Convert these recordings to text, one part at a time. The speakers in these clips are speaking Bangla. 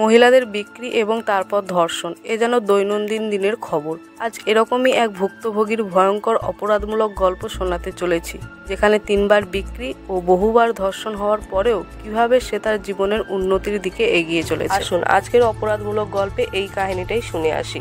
মহিলাদের বিক্রি এবং তারপর ধর্ষণ এ যেন দৈনন্দিন দিনের খবর। আজ এরকমই এক ভুক্তভোগীর ভয়ঙ্কর অপরাধমূলক গল্প শোনাতে চলেছি, যেখানে 3বার বিক্রি ও বহুবার ধর্ষণ হওয়ার পরেও কিভাবে সে তার জীবনের উন্নতির দিকে এগিয়ে চলেছে। আসুন আজকের অপরাধমূলক গল্পে এই কাহিনীটাই শুনে আসি।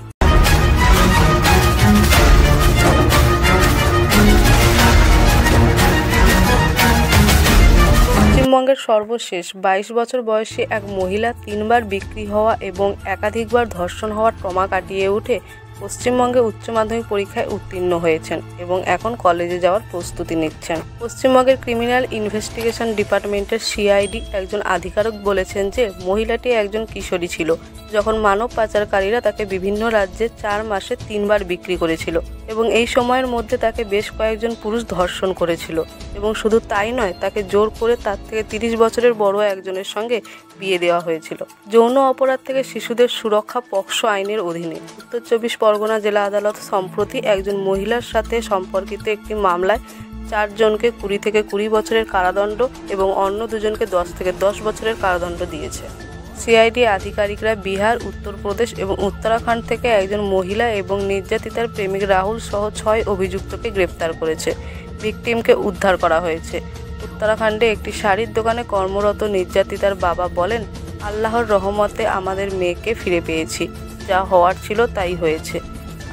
পশ্চিমবঙ্গের সর্বশেষ 22 বছর বয়সী এক মহিলা 3বার বিক্রি হওয়া এবং একাধিকবার ধর্ষণ হওয়ার ট্রমা কাটিয়ে উঠে পশ্চিমবঙ্গে উচ্চ মাধ্যমিক পরীক্ষায় উত্তীর্ণ হয়েছেন এবং এখন কলেজে যাওয়ার প্রস্তুতি নিচ্ছেন। পশ্চিমবঙ্গের ক্রিমিনাল ইনভেস্টিগেশন ডিপার্টমেন্টের সিআইডি একজন আধিকারিক বলেছেন যে মহিলাটি একজন কিশোরী ছিল যখন মানব পাচারকারীরা তাকে বিভিন্ন রাজ্যে 4 মাসে 3বার বিক্রি করেছিল এবং এই সময়ের মধ্যে তাকে বেশ কয়েকজন পুরুষ ধর্ষণ করেছিল এবং শুধু তাই নয়, তাকে জোর করে তার থেকে 30 বছরের বড় একজনের সঙ্গে বিয়ে দেওয়া হয়েছিল। যৌন অপরাধ থেকে শিশুদের সুরক্ষা পক্সো আইনের অধীনে উত্তর 24 পরগনা জেলা আদালত সম্প্রতি একজন মহিলার সাথে সম্পর্কিত একটি মামলায় 4 জনকে 20 থেকে 20 বছরের কারাদণ্ড এবং অন্য 2 জনকে 10 থেকে 10 বছরের কারাদণ্ড দিয়েছে। সিআইডি আধিকারিকরা বিহার, উত্তরপ্রদেশ এবং উত্তরাখণ্ড থেকে একজন মহিলা এবং নির্যাতিতার প্রেমিক রাহুল সহ 6 অভিযুক্তকে গ্রেপ্তার করেছে। ভিকটিমকে উদ্ধার করা হয়েছে। উত্তরাখণ্ডে একটি শাড়ির দোকানে কর্মরত নির্যাতিতার বাবা বলেন, আল্লাহর রহমতে আমাদের মেয়েকে ফিরে পেয়েছি। যা হওয়ার ছিল তাই হয়েছে।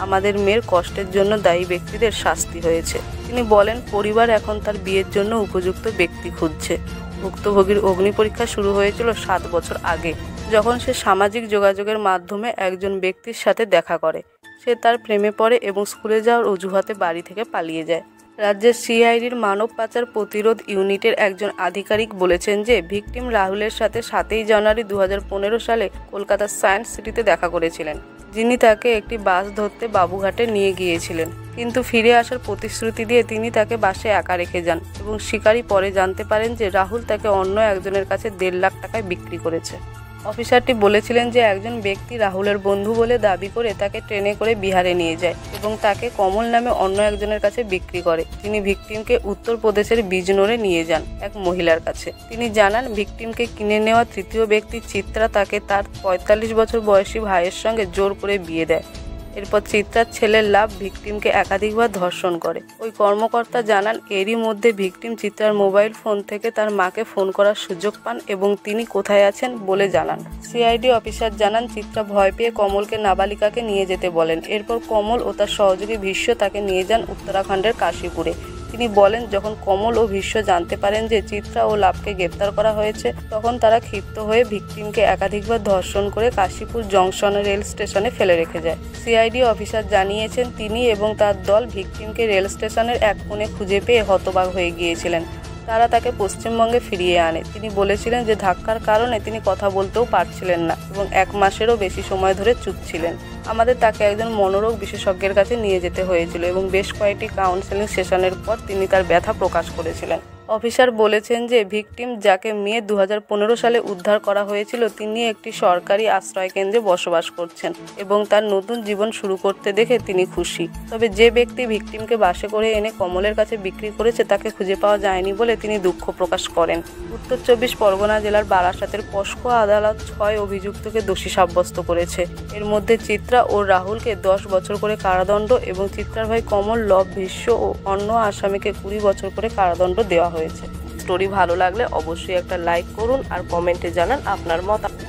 আমাদের মেয়ের কষ্টের জন্য দায়ী ব্যক্তিদের শাস্তি হয়েছে। তিনি বলেন, পরিবার এখন তার বিয়ের জন্য উপযুক্ত ব্যক্তি খুঁজছে। ভুক্তভোগীর অগ্নি পরীক্ষা শুরু হয়েছিল 7 বছর আগে, যখন সে সামাজিক যোগাযোগের মাধ্যমে একজন ব্যক্তির সাথে দেখা করে। সে তার প্রেমে পড়ে এবং স্কুলে যাওয়ার অজুহাতে বাড়ি থেকে পালিয়ে যায়। রাজ্যের সিআইডির মানব পাচার প্রতিরোধ ইউনিটের একজন আধিকারিক বলেছেন যে ভিকটিম রাহুলের সাথে 7 জানুয়ারি 2015 সালে কলকাতার সায়েন্স সিটিতে দেখা করেছিলেন, যিনি তাকে একটি বাস ধরতে বাবুঘাটে নিয়ে গিয়েছিলেন। কিন্তু ফিরে আসার প্রতিশ্রুতি দিয়ে তিনি তাকে বাসে একা রেখে যান এবং শিকারী পরে জানতে পারেন যে রাহুল তাকে অন্য একজনের কাছে 1.5 লাখ টাকায় বিক্রি করেছে। অফিসারটি বলেছিলেন যে একজন ব্যক্তি রাহুলের বন্ধু বলে দাবি করে তাকে ট্রেনে করে বিহারে নিয়ে যায় এবং তাকে কমল নামে অন্য একজনের কাছে বিক্রি করে। তিনি ভিকটিমকে উত্তরপ্রদেশের বিজনোরে নিয়ে যান এক মহিলার কাছে। তিনি জানান, ভিকটিমকে কিনে নেওয়া তৃতীয় ব্যক্তি চিত্রা তাকে তার 45 বছর বয়সী ভাইয়ের সঙ্গে জোর করে বিয়ে দেয়। এরপর চিত্রার ছেলের লাভ ভিকটিমকে একাধিকবার ধর্ষণ করে। ওই কর্মকর্তা জানান, এরই মধ্যে ভিকটিম চিত্রার মোবাইল ফোন থেকে তার মাকে ফোন করার সুযোগ পান এবং তিনি কোথায় আছেন বলে জানান। সিআইডি অফিসার জানান, চিত্রা ভয় পেয়ে কমলকে নাবালিকাকে নিয়ে যেতে বলেন। এরপর কমল ও তার সহযোগী ভীষ্ম তাকে নিয়ে যান উত্তরাখণ্ডের কাশীপুরে। তিনি বলেন, যখন কমল ও ভীষ্ম জানতে পারেন যে চিত্রা ও লাভকে গ্রেপ্তার করা হয়েছে, তখন তারা ক্ষিপ্ত হয়ে ভিকটিমকে একাধিকবার ধর্ষণ করে কাশীপুর জংশন রেল স্টেশনে ফেলে রেখে যায়। সিআইডি অফিসার জানিয়েছেন, তিনি এবং তার দল ভিকটিমকে রেল স্টেশনের এক কোণে খুঁজে পেয়ে হতবাক হয়ে গিয়েছিলেন। তারা তাকে পশ্চিমবঙ্গে ফিরিয়ে আনে। তিনি বলেছিলেন যে ধাক্কার কারণে তিনি কথা বলতেও পারছিলেন না এবং 1 মাসেরও বেশি সময় ধরে চুপ ছিলেন। আমাদের তাকে একজন মনোরোগ বিশেষজ্ঞের কাছে নিয়ে যেতে হয়েছিল এবং বেশ কয়েকটি কাউন্সেলিং সেশনের পর তিনি তার ব্যথা প্রকাশ করেছিলেন। অফিসার বলেছেন যে ভিকটিম, যাকে মে 2015 সালে উদ্ধার করা হয়েছিল, তিনি একটি সরকারি আশ্রয়কেন্দ্রে বসবাস করছেন এবং তার নতুন জীবন শুরু করতে দেখে তিনি খুশি। তবে যে ব্যক্তি ভিকটিমকে বাসে করে এনে কমলের কাছে বিক্রি করেছে তাকে খুঁজে পাওয়া যায়নি বলে তিনি দুঃখ প্রকাশ করেন। উত্তর 24 পরগনা জেলার বারাসাতের পস্কো আদালত 6 অভিযুক্তকে দোষী সাব্যস্ত করেছে। এর মধ্যে চিত্রা ও রাহুলকে 10 বছর করে কারাদণ্ড এবং চিত্রার ভাই কমল, লব, ভীষ্ম ও অন্য আসামিকে 20 বছর করে কারাদণ্ড দেওয়া হয়েছে। স্টোরি ভালো লাগলে অবশ্যই একটা লাইক করুন আর কমেন্টে জানান আপনার মতামত।